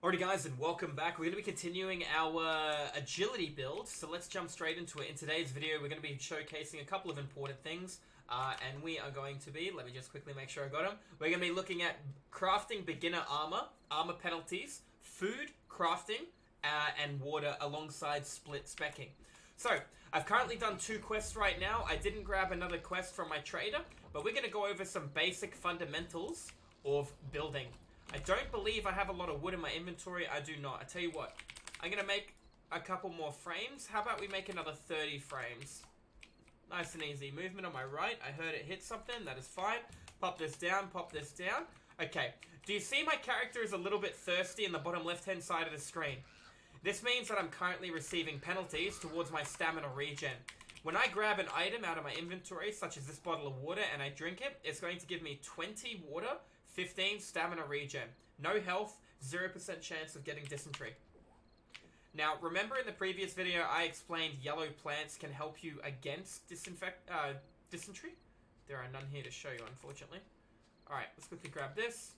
Alrighty guys, and welcome back. We're going to be continuing our agility build, so let's jump straight into it. In today's video, we're going to be showcasing a couple of important things, and we are going to be, let me just quickly make sure I got them, we're going to be looking at crafting beginner armor, armor penalties, food, crafting, and water alongside split specking. So, I've currently done 2 quests right now. I didn't grab another quest from my trader, but we're going to go over some basic fundamentals of building. I don't believe I have a lot of wood in my inventory. I do not. I tell you what, I'm going to make a couple more frames. How about we make another 30 frames? Nice and easy. Movement on my right. I heard it hit something. That is fine. Pop this down. Pop this down. Okay. Do you see my character is a little bit thirsty in the bottom left-hand side of the screen? This means that I'm currently receiving penalties towards my stamina regen. When I grab an item out of my inventory, such as this bottle of water, and I drink it, it's going to give me 20 water, 15 stamina regen. No health, 0% chance of getting dysentery. Now, remember in the previous video I explained yellow plants can help you against dysentery? There are none here to show you, unfortunately. Alright, let's quickly grab this.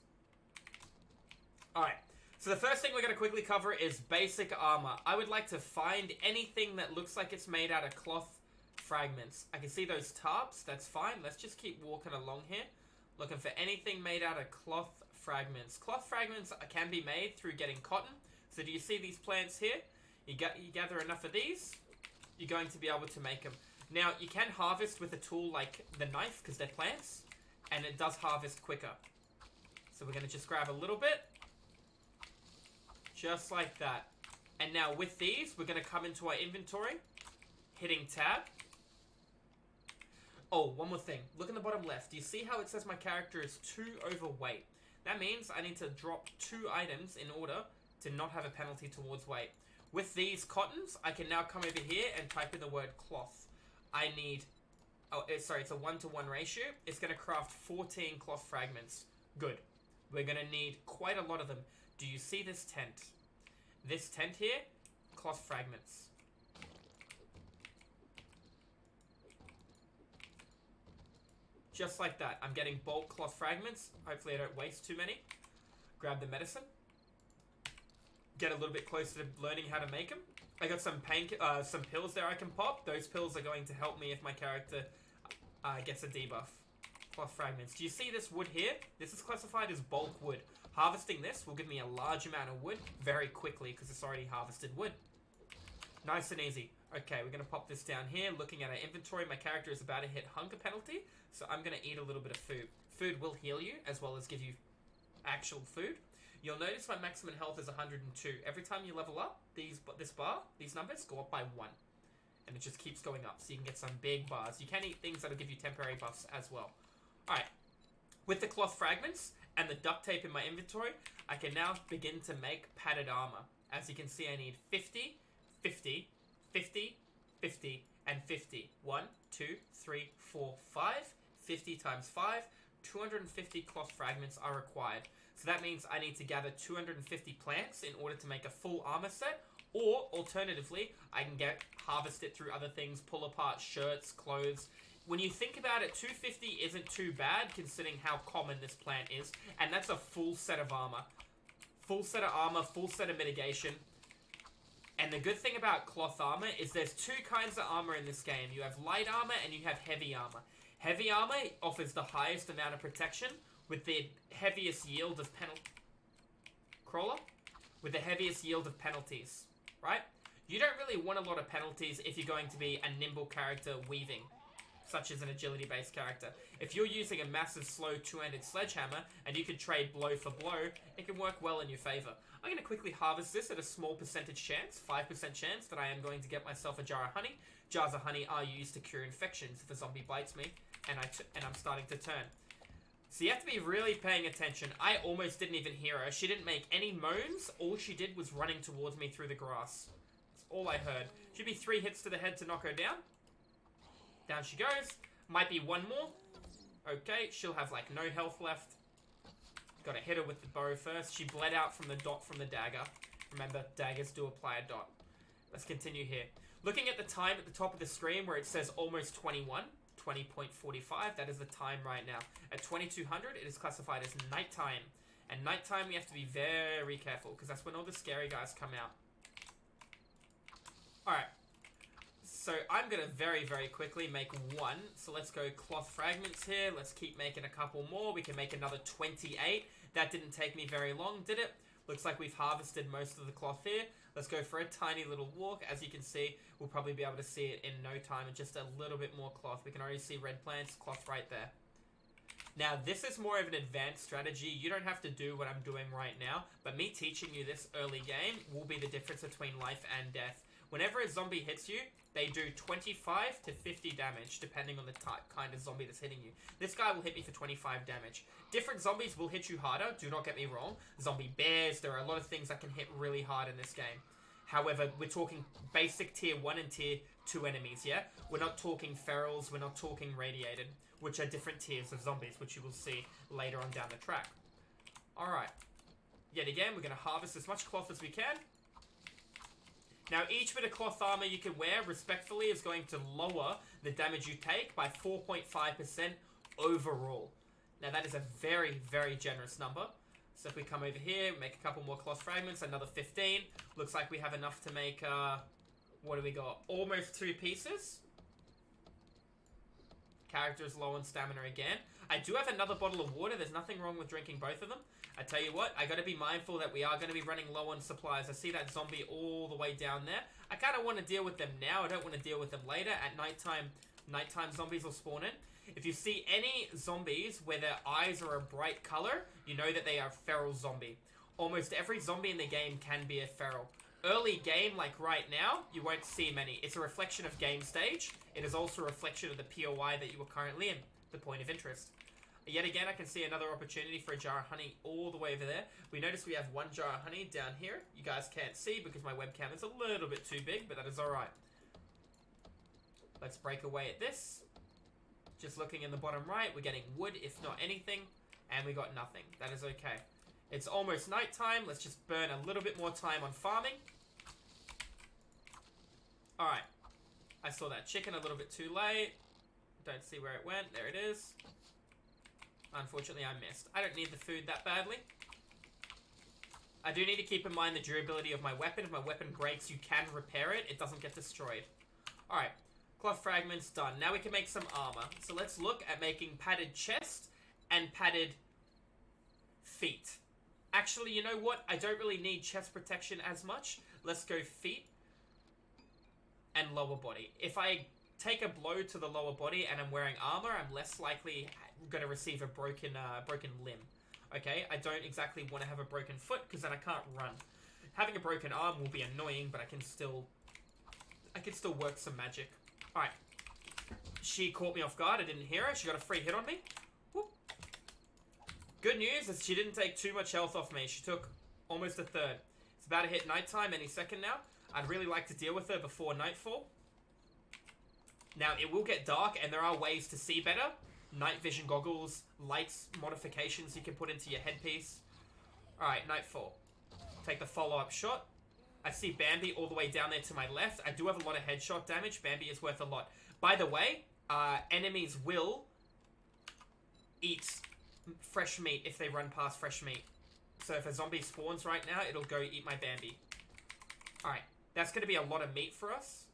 Alright, so the first thing we're going to quickly cover is basic armor. I would like to find anything that looks like it's made out of cloth fragments. I can see those tarps, that's fine. Let's just keep walking along here, looking for anything made out of cloth fragments. Cloth fragments can be made through getting cotton. So do you see these plants here? You gather enough of these, you're going to be able to make them. Now, you can harvest with a tool like the knife, because they're plants, and it does harvest quicker. So we're going to just grab a little bit, just like that. And now with these, we're going to come into our inventory, hitting tab. Oh, one more thing. Look in the bottom left. Do you see how it says my character is 2 overweight? That means I need to drop 2 items in order to not have a penalty towards weight. With these cottons, I can now come over here and type in the word cloth. I need... Oh, sorry, it's a 1-to-1 ratio. It's going to craft 14 cloth fragments. Good. We're going to need quite a lot of them. Do you see this tent? This tent here, cloth fragments. Just like that. I'm getting bulk cloth fragments. Hopefully I don't waste too many. Grab the medicine. Get a little bit closer to learning how to make them. I got some some pills there I can pop. Those pills are going to help me if my character gets a debuff. Cloth fragments. Do you see this wood here? This is classified as bulk wood. Harvesting this will give me a large amount of wood very quickly because it's already harvested wood. Nice and easy. Okay, we're going to pop this down here. Looking at our inventory, my character is about to hit hunger penalty, so I'm going to eat a little bit of food. Food will heal you, as well as give you actual food. You'll notice my maximum health is 102. Every time you level up, these numbers go up by 1. And it just keeps going up, so you can get some big bars. You can eat things that'll give you temporary buffs as well. Alright, with the cloth fragments and the duct tape in my inventory, I can now begin to make padded armor. As you can see, I need 50, 50, 50, 50, and 50. 1, 2, 3, 4, 5. 50 times 5. 250 cloth fragments are required. So that means I need to gather 250 plants in order to make a full armor set. Or, alternatively, I can harvest it through other things, pull apart shirts, clothes. When you think about it, 250 isn't too bad considering how common this plant is. And that's a full set of armor. Full set of armor, full set of mitigation. And the good thing about cloth armor is there's 2 kinds of armor in this game. You have light armor and you have heavy armor. Heavy armor offers the highest amount of protection with the heaviest yield of with the heaviest yield of penalties, right? You don't really want a lot of penalties if you're going to be a nimble character weaving, such as an agility-based character. If you're using a massive, slow, 2-handed sledgehammer, and you can trade blow for blow, it can work well in your favor. I'm going to quickly harvest this at a small percentage chance, 5% chance, that I am going to get myself a jar of honey. Jars of honey are used to cure infections if a zombie bites me, and I'm starting to turn. So you have to be really paying attention. I almost didn't even hear her. She didn't make any moans. All she did was running towards me through the grass. That's all I heard. Should be 3 hits to the head to knock her down. Down she goes. Might be 1 more. Okay, she'll have like no health left. Gotta hit her with the bow first. She bled out from the dot from the dagger. Remember, daggers do apply a dot. Let's continue here. Looking at the time at the top of the screen where it says almost 21, 20.45, that is the time right now. At 2200, it is classified as nighttime. And nighttime, we have to be very careful, because that's when all the scary guys come out. Alright. So I'm going to very, very quickly make one. So let's go cloth fragments here. Let's keep making a couple more. We can make another 28. That didn't take me very long, did it? Looks like we've harvested most of the cloth here. Let's go for a tiny little walk. As you can see, we'll probably be able to see it in no time. And just a little bit more cloth. We can already see red plants, cloth right there. Now, this is more of an advanced strategy. You don't have to do what I'm doing right now. But me teaching you this early game will be the difference between life and death. Whenever a zombie hits you, they do 25 to 50 damage, depending on the kind of zombie that's hitting you. This guy will hit me for 25 damage. Different zombies will hit you harder, do not get me wrong. Zombie bears, there are a lot of things that can hit really hard in this game. However, we're talking basic tier 1 and tier 2 enemies, yeah? We're not talking ferals, we're not talking radiated, which are different tiers of zombies, which you will see later on down the track. Alright. Yet again, we're going to harvest as much cloth as we can. Now, each bit of cloth armor you can wear, respectfully, is going to lower the damage you take by 4.5% overall. Now, that is a very, very generous number. So if we come over here, make a couple more cloth fragments, another 15. Looks like we have enough to make, what do we got? Almost 2 pieces. Character's low on stamina again. I do have another bottle of water. There's nothing wrong with drinking both of them. I tell you what, I got to be mindful that we are going to be running low on supplies. I see that zombie all the way down there. I kind of want to deal with them now. I don't want to deal with them later. At nighttime zombies will spawn in. If you see any zombies where their eyes are a bright color, you know that they are feral zombie. Almost every zombie in the game can be a feral. Early game, like right now, you won't see many. It's a reflection of game stage. It is also a reflection of the POI that you are currently in, the point of interest. Yet again, I can see another opportunity for a jar of honey all the way over there. We notice we have one jar of honey down here. You guys can't see because my webcam is a little bit too big, but that is alright. Let's break away at this. Just looking in the bottom right, we're getting wood, if not anything, and we got nothing. That is okay. It's almost nighttime. Let's just burn a little bit more time on farming. Alright. I saw that chicken a little bit too late. Don't see where it went. There it is. Unfortunately, I missed. I don't need the food that badly. I do need to keep in mind the durability of my weapon. If my weapon breaks, you can repair it. It doesn't get destroyed. Alright. Cloth fragments done. Now we can make some armor. So let's look at making padded chest and padded feet. Actually, you know what? I don't really need chest protection as much. Let's go feet and lower body. If I take a blow to the lower body and I'm wearing armor, I'm less likely going to receive a broken limb. Okay, I don't exactly want to have a broken foot because then I can't run. Having a broken arm will be annoying, but I can still work some magic. All right, she caught me off guard. I didn't hear her. She got a free hit on me. Whoop. Good news is she didn't take too much health off me. She took almost a third. It's about to hit nighttime any second now. I'd really like to deal with her before nightfall. Now, it will get dark, and there are ways to see better. Night vision goggles, lights, modifications you can put into your headpiece. Alright, nightfall. Take the follow-up shot. I see Bambi all the way down there to my left. I do have a lot of headshot damage. Bambi is worth a lot. By the way, enemies will eat fresh meat if they run past fresh meat. So if a zombie spawns right now, it'll go eat my Bambi. Alright, that's going to be a lot of meat for us.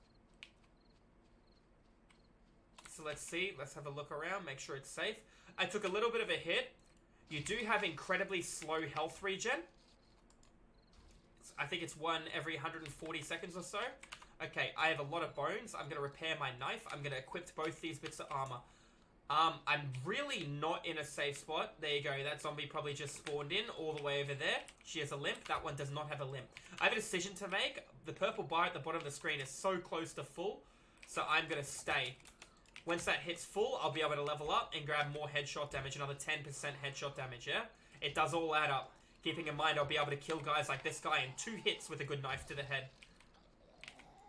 So let's see. Let's have a look around. Make sure it's safe. I took a little bit of a hit. You do have incredibly slow health regen. I think it's one every 140 seconds or so. Okay, I have a lot of bones. I'm going to repair my knife. I'm going to equip both these bits of armor. I'm really not in a safe spot. There you go. That zombie probably just spawned in all the way over there. She has a limp. That one does not have a limp. I have a decision to make. The purple bar at the bottom of the screen is so close to full. So I'm going to stay. Once that hits full, I'll be able to level up and grab more headshot damage. Another 10% headshot damage, yeah? It does all add up. Keeping in mind, I'll be able to kill guys like this guy in 2 hits with a good knife to the head.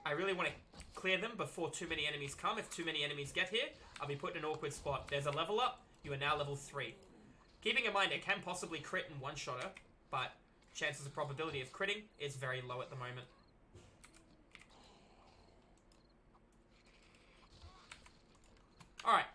I really want to clear them before too many enemies come. If too many enemies get here, I'll be put in an awkward spot. There's a level up. You are now level 3. Keeping in mind, it can possibly crit in one-shotter, but chances of probability of critting is very low at the moment. Alright.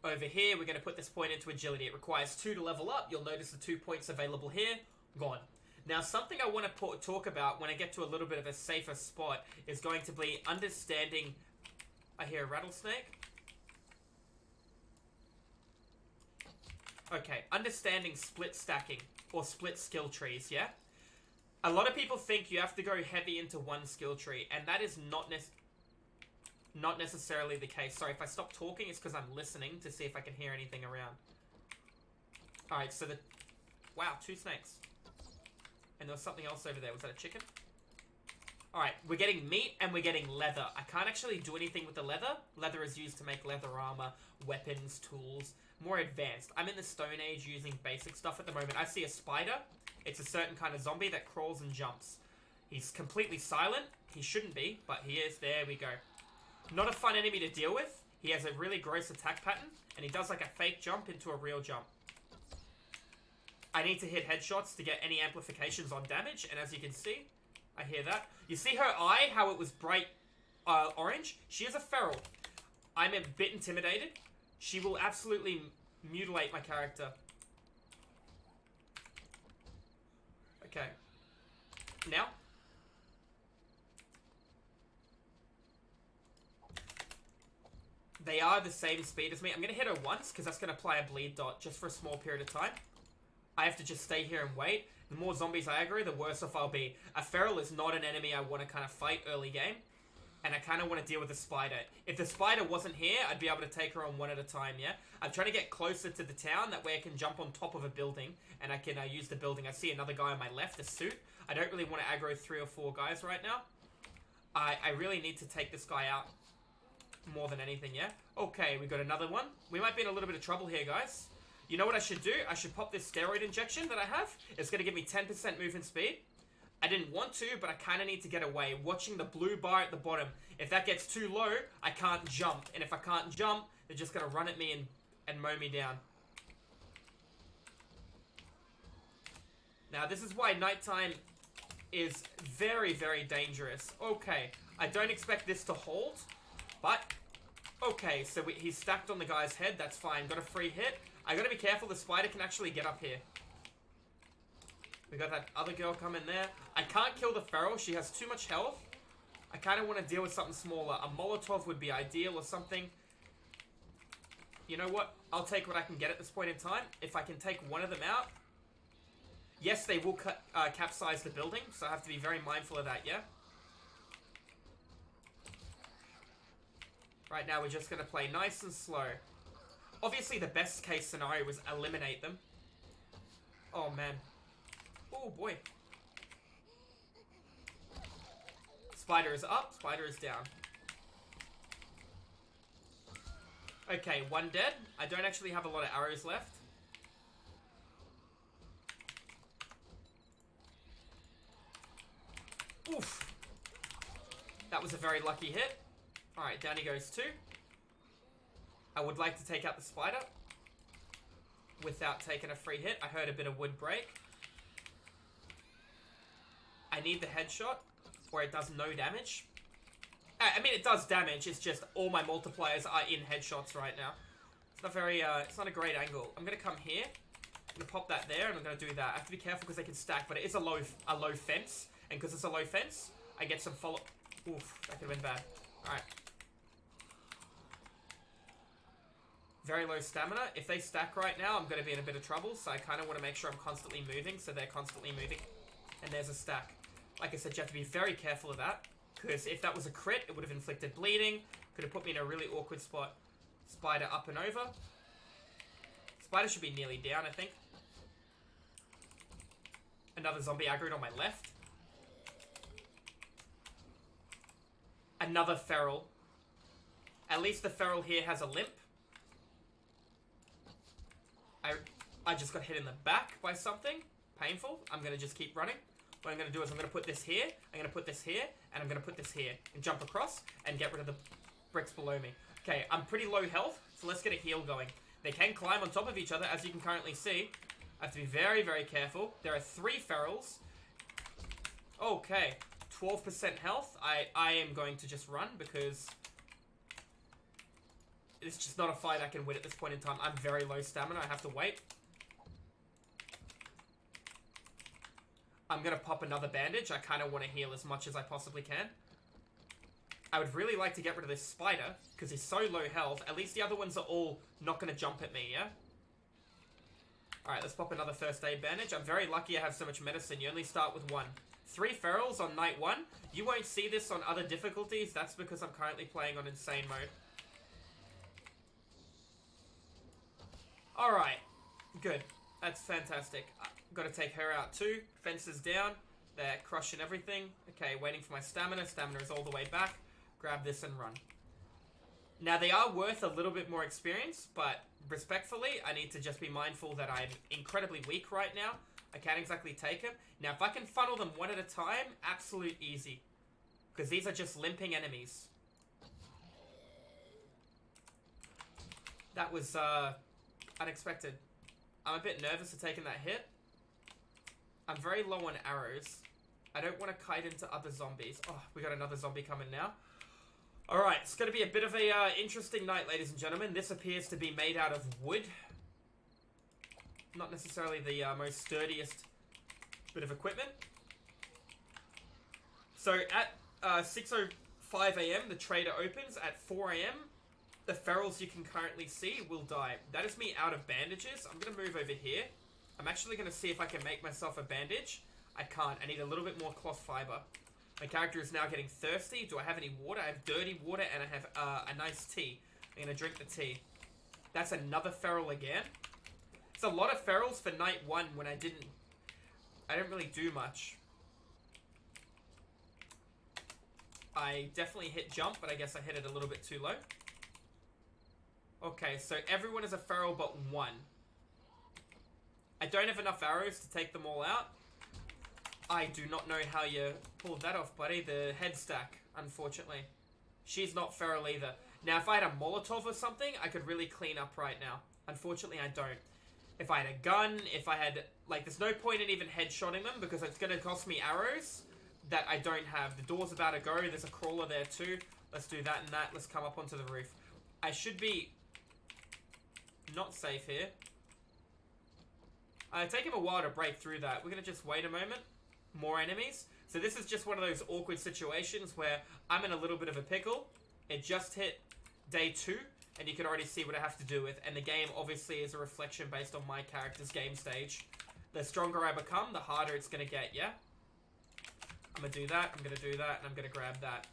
Over here, we're going to put this point into agility. It requires 2 to level up. You'll notice the 2 points available here. Gone. Now, something I want to talk about when I get to a little bit of a safer spot is going to be understanding... I hear a rattlesnake. Okay, understanding split stacking or split skill trees, yeah? A lot of people think you have to go heavy into one skill tree, and that is not necessarily the case. Sorry, if I stop talking, it's because I'm listening to see if I can hear anything around. Alright, so wow, 2 snakes. And there was something else over there. Was that a chicken? Alright, we're getting meat and we're getting leather. I can't actually do anything with the leather. Leather is used to make leather armor, weapons, tools, more advanced. I'm in the Stone Age using basic stuff at the moment. I see a spider. It's a certain kind of zombie that crawls and jumps. He's completely silent. He shouldn't be, but he is. There we go. Not a fun enemy to deal with. He has a really gross attack pattern, and he does like a fake jump into a real jump. I need to hit headshots to get any amplifications on damage, and as you can see, I hear that. You see her eye, how it was bright orange? She is a feral. I'm a bit intimidated. She will absolutely mutilate my character. Okay. Now. They are the same speed as me. I'm going to hit her once, because that's going to apply a bleed dot just for a small period of time. I have to just stay here and wait. The more zombies I aggro, the worse off I'll be. A feral is not an enemy I want to kind of fight early game. And I kind of want to deal with the spider. If the spider wasn't here, I'd be able to take her on one at a time, yeah? I'm trying to get closer to the town. That way I can jump on top of a building. And I can use the building. I see another guy on my left, a suit. I don't really want to aggro 3 or 4 guys right now. I really need to take this guy out more than anything, yeah? Okay, we got another one. We might be in a little bit of trouble here, guys. You know what I should do? I should pop this steroid injection that I have. It's going to give me 10% movement speed. I didn't want to, but I kind of need to get away. Watching the blue bar at the bottom. If that gets too low, I can't jump. And if I can't jump, they're just going to run at me and mow me down. Now, this is why nighttime is very, very dangerous. Okay, I don't expect this to hold, but... Okay, so he's stacked on the guy's head. That's fine. Got a free hit. I gotta be careful. The spider can actually get up here. We got that other girl coming there. I can't kill the feral. She has too much health. I kind of want to deal with something smaller. A Molotov would be ideal or something. You know what? I'll take what I can get at this point in time. If I can take one of them out. Yes, they will capsize the building. So I have to be very mindful of that, yeah? Right now, we're just going to play nice and slow. Obviously, the best case scenario was eliminate them. Oh, man. Oh, boy. Spider is up. Spider is down. Okay, 1 dead. I don't actually have a lot of arrows left. Oof. That was a very lucky hit. Alright, down he goes too. I would like to take out the spider without taking a free hit. I heard a bit of wood break. I need the headshot where it does no damage. I mean, it does damage. It's just all my multipliers are in headshots right now. It's not very, it's not a great angle. I'm going to come here. I'm going to pop that there and I'm going to do that. I have to be careful because they can stack, but it is a low fence. And because it's a low fence, I get some follow... Oof, that could have been bad. Alright. Very low stamina. If they stack right now, I'm going to be in a bit of trouble. So I kind of want to make sure I'm constantly moving. So they're constantly moving. And there's a stack. Like I said, you have to be very careful of that. Because if that was a crit, it would have inflicted bleeding. Could have put me in a really awkward spot. Spider up and over. Spider should be nearly down, I think. Another zombie aggroed on my left. Another feral. At least the feral here has a limp. I just got hit in the back by something. Painful. I'm going to just keep running. What I'm going to do is I'm going to put this here. I'm going to put this here. And I'm going to put this here. And jump across. And get rid of the bricks below me. Okay, I'm pretty low health. So let's get a heal going. They can climb on top of each other, as you can currently see. I have to be very, very careful. There are 3 ferals. Okay. 12% health. I am going to just run because it's just not a fight I can win at this point in time. I'm very low stamina. I have to wait. I'm going to pop another bandage. I kind of want to heal as much as I possibly can. I would really like to get rid of this spider, because he's so low health. At least the other ones are all not going to jump at me, yeah? Alright, let's pop another first aid bandage. I'm very lucky I have so much medicine. You only start with 1. 3 ferals on night 1. You won't see this on other difficulties. That's because I'm currently playing on insane mode. Alright. Good. That's fantastic. Got to take her out too. Fences down. They're crushing everything. Okay, waiting for my stamina. Stamina is all the way back. Grab this and run. Now, they are worth a little bit more experience, but respectfully, I need to just be mindful that I'm incredibly weak right now. I can't exactly take them. Now, if I can funnel them one at a time, absolute easy. Because these are just limping enemies. That was unexpected. I'm a bit nervous of taking that hit. I'm very low on arrows. I don't want to kite into other zombies. Oh, we got another zombie coming now. Alright, it's going to be a bit of a interesting night, ladies and gentlemen. This appears to be made out of wood. Not necessarily the most sturdiest bit of equipment. So at 6:05 AM, the trader opens. At 4 AM, the ferals you can currently see will die. That is me out of bandages. I'm going to move over here. I'm actually going to see if I can make myself a bandage. I can't. I need a little bit more cloth fiber. My character is now getting thirsty. Do I have any water? I have dirty water and I have a nice tea. I'm going to drink the tea. That's another feral again. It's a lot of ferals for night 1 when I didn't really do much. I definitely hit jump, but I guess I hit it a little bit too low. Okay, so everyone is a feral but 1. I don't have enough arrows to take them all out. I do not know how you pulled that off, buddy. The head stack, unfortunately. She's not feral either. Now, if I had a Molotov or something, I could really clean up right now. Unfortunately, I don't. If I had a gun, if I had... Like, there's no point in even headshotting them because it's going to cost me arrows that I don't have. The door's about to go. There's a crawler there too. Let's do that and that. Let's come up onto the roof. I should be not safe here. It's taking a while to break through that. We're going to just wait a moment. More enemies. So this is just one of those awkward situations where I'm in a little bit of a pickle. It just hit day 2, and you can already see what I have to do with. And the game obviously is a reflection based on my character's game stage. The stronger I become, the harder it's going to get, yeah? I'm going to do that, I'm going to do that, and I'm going to grab that.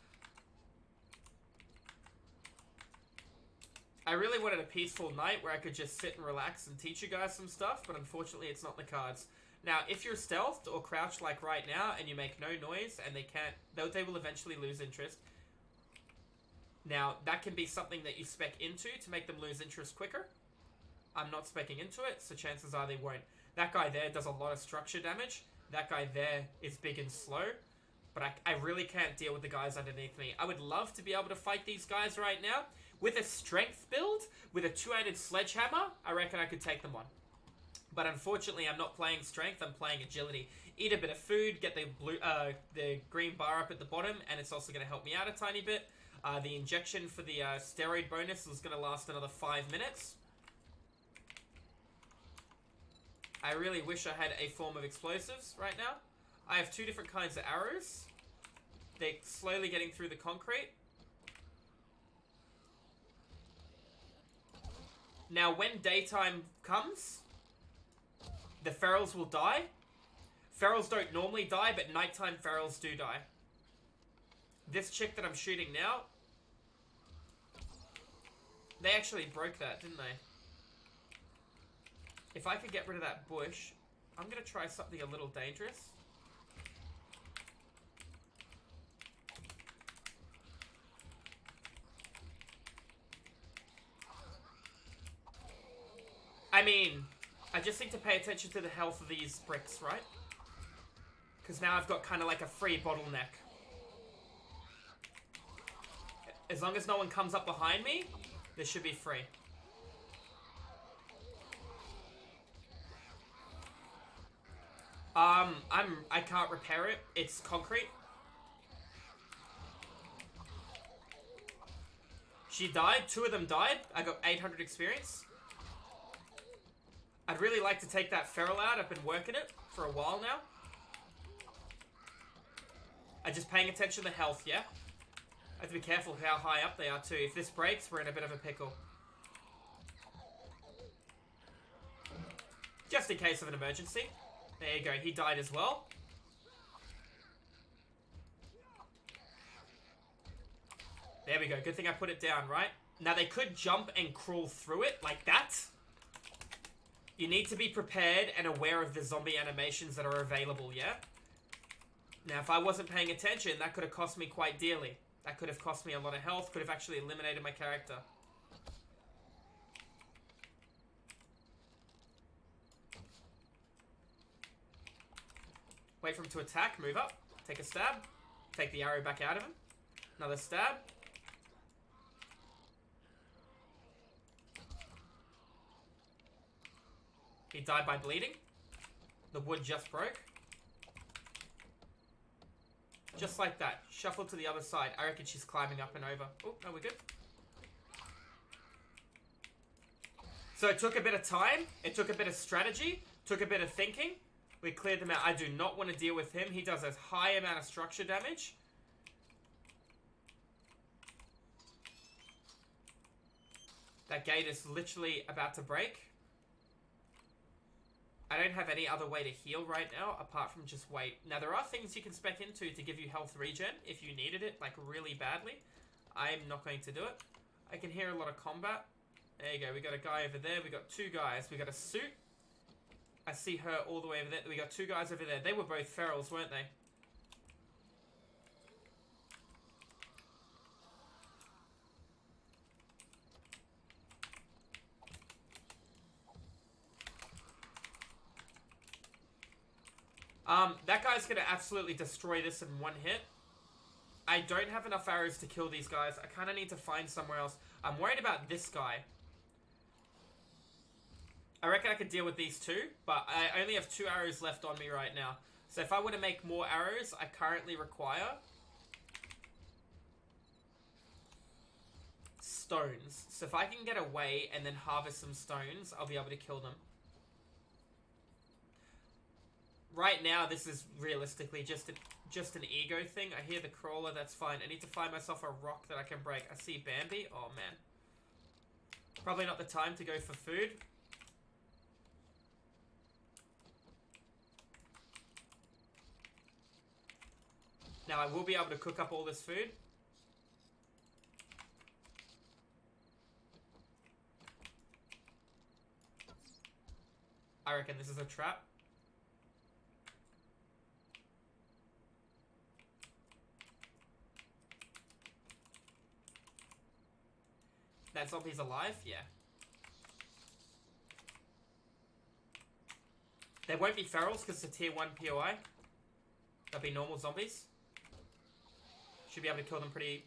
I really wanted a peaceful night where I could just sit and relax and teach you guys some stuff, but unfortunately it's not in the cards. Now, if you're stealthed or crouched like right now and you make no noise and they will eventually lose interest. Now, that can be something that you spec into to make them lose interest quicker. I'm not specking into it, so chances are they won't. That guy there does a lot of structure damage. That guy there is big and slow. But I really can't deal with the guys underneath me. I would love to be able to fight these guys right now. With a strength build, with a 2-handed sledgehammer, I reckon I could take them on. But unfortunately, I'm not playing strength, I'm playing agility. Eat a bit of food, get the green bar up at the bottom, and it's also going to help me out a tiny bit. The injection for the steroid bonus is going to last another 5 minutes. I really wish I had a form of explosives right now. I have 2 different kinds of arrows. They're slowly getting through the concrete. Now, when daytime comes, the ferals will die. Ferals don't normally die, but nighttime ferals do die. This chick that I'm shooting now, they actually broke that, didn't they? If I could get rid of that bush, I'm going to try something a little dangerous. I mean, I just need to pay attention to the health of these bricks, right? Because now I've got kind of like a free bottleneck. As long as no one comes up behind me, this should be free. I can't repair it. It's concrete. She died. 2 of them died. I got 800 experience. I'd really like to take that feral out. I've been working it for a while now. I'm just paying attention to health, yeah? I have to be careful how high up they are too. If this breaks, we're in a bit of a pickle. Just in case of an emergency. There you go, he died as well. There we go, good thing I put it down, right? Now they could jump and crawl through it like that. You need to be prepared and aware of the zombie animations that are available, yeah? Now if I wasn't paying attention, that could have cost me quite dearly. That could have cost me a lot of health, could have actually eliminated my character. Wait for him to attack, move up, take a stab, take the arrow back out of him, another stab. He died by bleeding. The wood just broke. Just like that. Shuffle to the other side. I reckon she's climbing up and over. Oh, no, we're good. So it took a bit of time. It took a bit of strategy. Took a bit of thinking. We cleared them out. I do not want to deal with him. He does a high amount of structure damage. That gate is literally about to break. I don't have any other way to heal right now apart from just wait. Now there are things you can spec into to give you health regen if you needed it like really badly. I am not going to do it. I can hear a lot of combat. There you go. We got a guy over there. We got 2 guys. We got a suit. I see her all the way over there. We got 2 guys over there. They were both ferals, weren't they? That guy's gonna absolutely destroy this in 1 hit. I don't have enough arrows to kill these guys. I kind of need to find somewhere else. I'm worried about this guy. I reckon I could deal with these 2, but I only have 2 arrows left on me right now. So if I were to make more arrows, I currently require stones. So if I can get away and then harvest some stones, I'll be able to kill them. Right now, this is realistically just an ego thing. I hear the crawler, that's fine. I need to find myself a rock that I can break. I see Bambi. Oh, man. Probably not the time to go for food. Now, I will be able to cook up all this food. I reckon this is a trap. That zombie's alive? Yeah. There won't be ferals because it's a tier 1 POI. They'll be normal zombies. Should be able to kill them pretty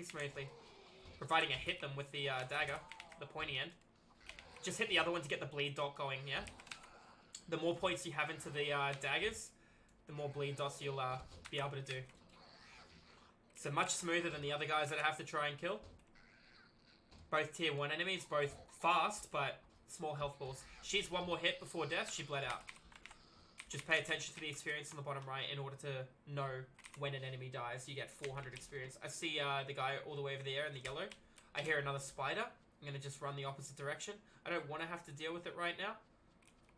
smoothly. Providing I hit them with the dagger, the pointy end. Just hit the other one to get the bleed dot going, yeah? The more points you have into the daggers, the more bleed dots you'll be able to do. So much smoother than the other guys that I have to try and kill. Both tier 1 enemies, both fast, but small health balls. She's 1 more hit before death, she bled out. Just pay attention to the experience on the bottom right in order to know when an enemy dies. You get 400 experience. I see the guy all the way over there in the yellow. I hear another spider. I'm going to just run the opposite direction. I don't want to have to deal with it right now.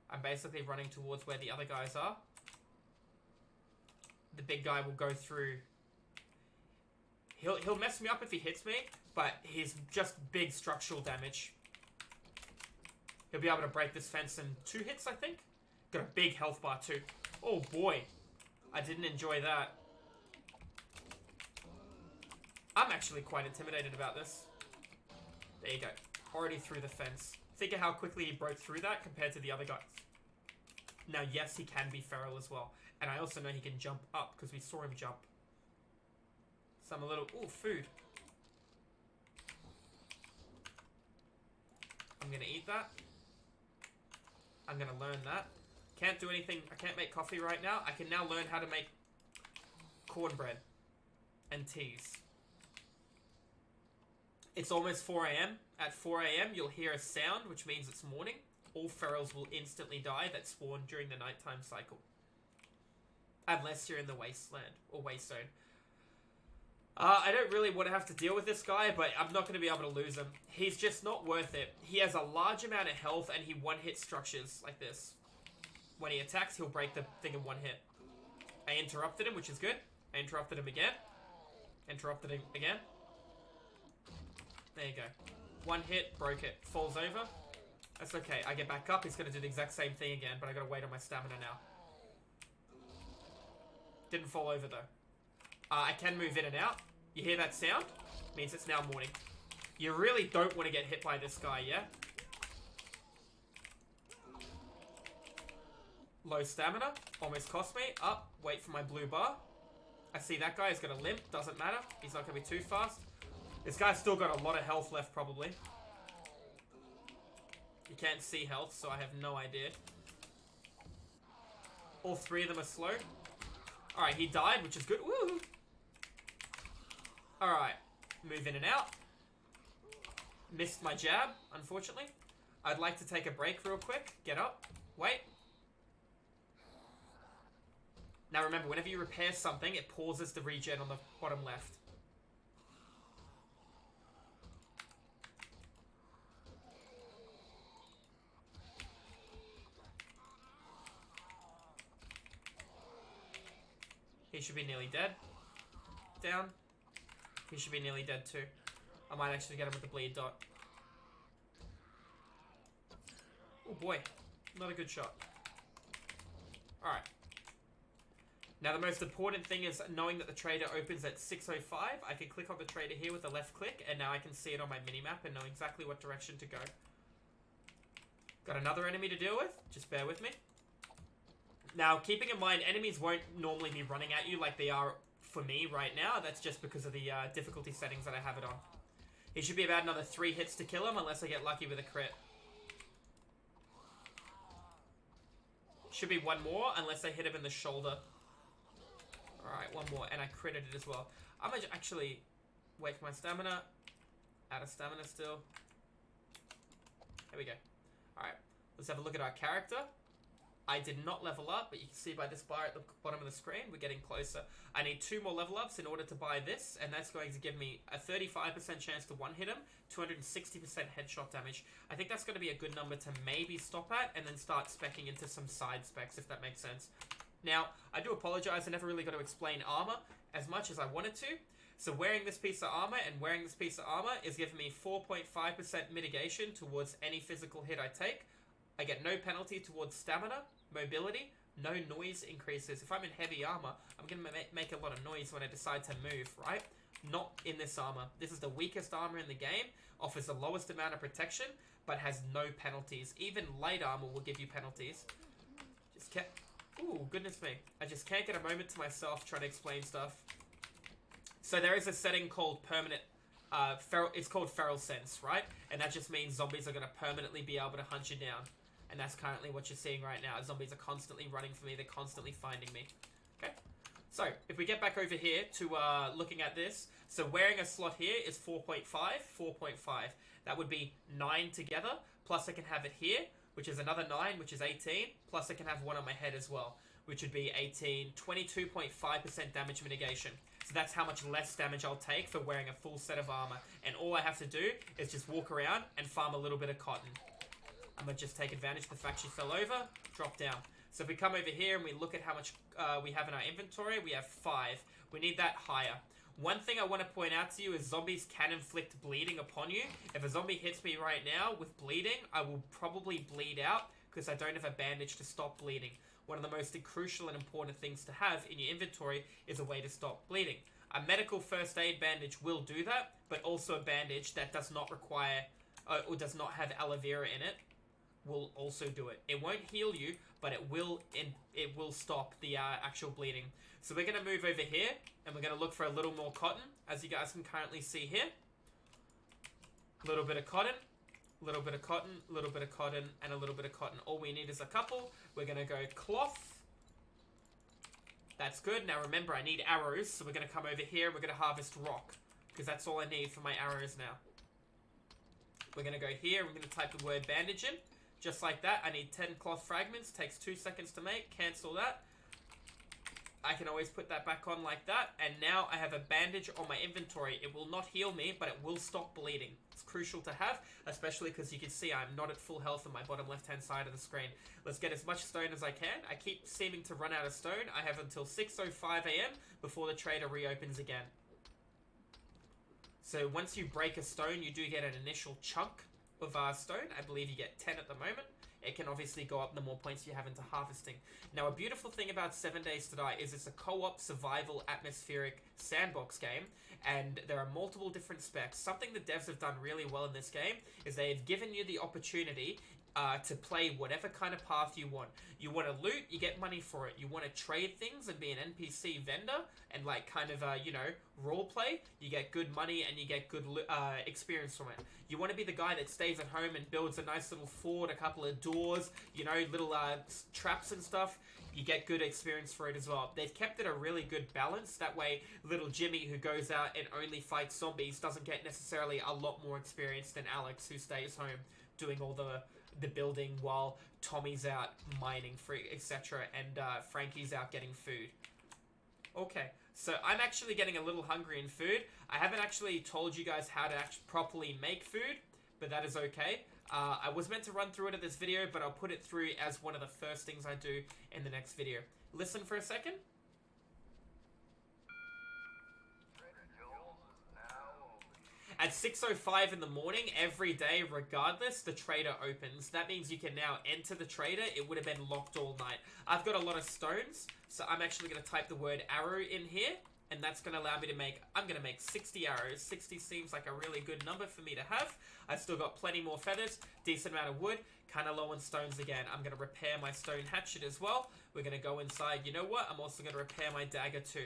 I'm basically running towards where the other guys are. The big guy will go through. He'll mess me up if he hits me, but he's just big structural damage. He'll be able to break this fence in 2 hits, I think. Got a big health bar too. Oh boy. I didn't enjoy that. I'm actually quite intimidated about this. There you go. Already through the fence. Think of how quickly he broke through that compared to the other guys. Now, yes, he can be feral as well. And I also know he can jump up because we saw him jump. Some a little... Ooh, food. I'm going to eat that. I'm going to learn that. Can't do anything. I can't make coffee right now. I can now learn how to make cornbread and teas. It's almost 4 a.m. At 4 a.m. you'll hear a sound, which means it's morning. All ferals will instantly die that spawn during the nighttime cycle. Unless you're in the wasteland or waste zone. I don't really want to have to deal with this guy, but I'm not going to be able to lose him. He's just not worth it. He has a large amount of health and he one-hit structures like this. When he attacks, he'll break the thing in one hit. I interrupted him, which is good. I interrupted him again. Interrupted him again. There you go. One hit, broke it. Falls over. That's okay. I get back up. He's going to do the exact same thing again, but I got to wait on my stamina now. Didn't fall over, though. I can move in and out. You hear that sound? Means it's now morning. You really don't want to get hit by this guy, yeah? Low stamina. Almost cost me. Up. Wait for my blue bar. I see that guy is going to limp. Doesn't matter. He's not going to be too fast. This guy's still got a lot of health left, probably. You can't see health, so I have no idea. All three of them are slow. Alright, he died, which is good. Woo! Alright. Move in and out. Missed my jab, unfortunately. I'd like to take a break real quick. Get up. Wait. Now remember, whenever you repair something, it pauses the regen on the bottom left. He should be nearly dead. Down. He should be nearly dead too. I might actually get him with the bleed dot. Oh boy. Not a good shot. Alright. Now the most important thing is knowing that the trader opens at 6:05. I can click on the trader here with the left click and now I can see it on my minimap and know exactly what direction to go. Got another enemy to deal with. Just bear with me. Now, keeping in mind, enemies won't normally be running at you like they are for me right now. That's just because of the difficulty settings that I have it on. He should be about another 3 hits to kill him, unless I get lucky with a crit. Should be one more, unless I hit him in the shoulder. Alright, one more, and I critted it as well. I'm gonna actually wait for my stamina. Out of stamina still. There we go. Alright, let's have a look at our character. I did not level up, but you can see by this bar at the bottom of the screen, we're getting closer. I need 2 more level ups in order to buy this, and that's going to give me a 35% chance to one-hit him, 260% headshot damage. I think that's going to be a good number to maybe stop at, and then start speccing into some side specs, if that makes sense. Now, I do apologize, I never really got to explain armor as much as I wanted to. So wearing this piece of armor and wearing this piece of armor is giving me 4.5% mitigation towards any physical hit I take. I get no penalty towards stamina, mobility, no noise increases. If I'm in heavy armor, I'm going to make a lot of noise when I decide to move, right? Not in this armor. This is the weakest armor in the game, offers the lowest amount of protection, but has no penalties. Even light armor will give you penalties. Just can't... Ooh, goodness me. I just can't get a moment to myself trying to explain stuff. So there is a setting called permanent... it's called Feral Sense, right? And that just means zombies are going to permanently be able to hunt you down. And that's currently what you're seeing right now. Zombies are constantly running for me. They're constantly finding me. Okay. So, if we get back over here to looking at this. So, wearing a slot here is 4.5. 4.5. That would be 9 together. Plus, I can have it here, which is another 9, which is 18. Plus, I can have one on my head as well, which would be 18. 22.5% damage mitigation. So, that's how much less damage I'll take for wearing a full set of armor. And all I have to do is just walk around and farm a little bit of cotton. I'm going to just take advantage of the fact she fell over, drop down. So if we come over here and we look at how much we have in our inventory, we have 5. We need that higher. One thing I want to point out to you is zombies can inflict bleeding upon you. If a zombie hits me right now with bleeding, I will probably bleed out because I don't have a bandage to stop bleeding. One of the most crucial and important things to have in your inventory is a way to stop bleeding. A medical first aid bandage will do that, but also a bandage that does not require or does not have aloe vera in it will also do it. It won't heal you, but it will stop the actual bleeding. So we're going to move over here, and we're going to look for a little more cotton, as you guys can currently see here. A little bit of cotton, a little bit of cotton, a little bit of cotton, and a little bit of cotton. All we need is a couple. We're going to go cloth. That's good. Now remember, I need arrows, so we're going to come over here, and we're going to harvest rock, because that's all I need for my arrows now. We're going to go here. We're going to type the word bandage in. Just like that. I need 10 cloth fragments. Takes 2 seconds to make. Cancel that. I can always put that back on like that. And now I have a bandage on my inventory. It will not heal me, but it will stop bleeding. It's crucial to have, especially because you can see I'm not at full health on my bottom left-hand side of the screen. Let's get as much stone as I can. I keep seeming to run out of stone. I have until 6:05 a.m. before the trader reopens again. So once you break a stone, you do get an initial chunk of stone. I believe you get 10 at the moment. It can obviously go up the more points you have into harvesting. Now, a beautiful thing about 7 Days to Die is it's a co-op survival atmospheric sandbox game, and there are multiple different specs. Something the devs have done really well in this game is they've given you the opportunity to play whatever kind of path you want. You want to loot, you get money for it. You want to trade things and be an NPC vendor and like kind of, you know, role play, you get good money and you get good experience from it. You want to be the guy that stays at home and builds a nice little fort, a couple of doors, you know, little traps and stuff. You get good experience for it as well. They've kept it a really good balance. That way, little Jimmy, who goes out and only fights zombies, doesn't get necessarily a lot more experience than Alex, who stays home doing all the building while Tommy's out mining, etc. and Frankie's out getting food. Okay, so I'm actually getting a little hungry in food. I haven't actually told you guys how to properly make food, but that is okay. I was meant to run through it in this video, but I'll put it through as one of the first things I do in the next video. Listen for a second. At 6:05 in the morning, every day, regardless, the trader opens. That means you can now enter the trader. It would have been locked all night. I've got a lot of stones, so I'm actually going to type the word arrow in here, and that's going to allow me to make, I'm going to make 60 arrows. 60 seems like a really good number for me to have. I've still got plenty more feathers, decent amount of wood, kind of low on stones again. I'm going to repair my stone hatchet as well. We're going to go inside. You know what? I'm also going to repair my dagger too.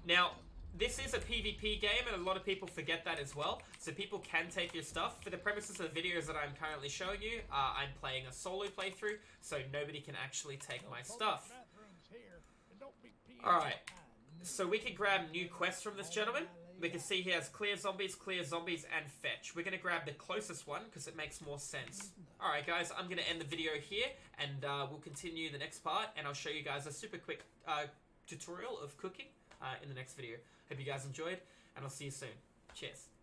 Now, this is a PvP game, and a lot of people forget that as well. So people can take your stuff. For the premises of the videos that I'm currently showing you, I'm playing a solo playthrough, so nobody can actually take my stuff. Alright, so we can grab new quests from this gentleman. We can see he has clear zombies, and fetch. We're going to grab the closest one, because it makes more sense. Alright guys, I'm going to end the video here, and we'll continue the next part, and I'll show you guys a super quick tutorial of cooking in the next video. Hope you guys enjoyed, and I'll see you soon. Cheers.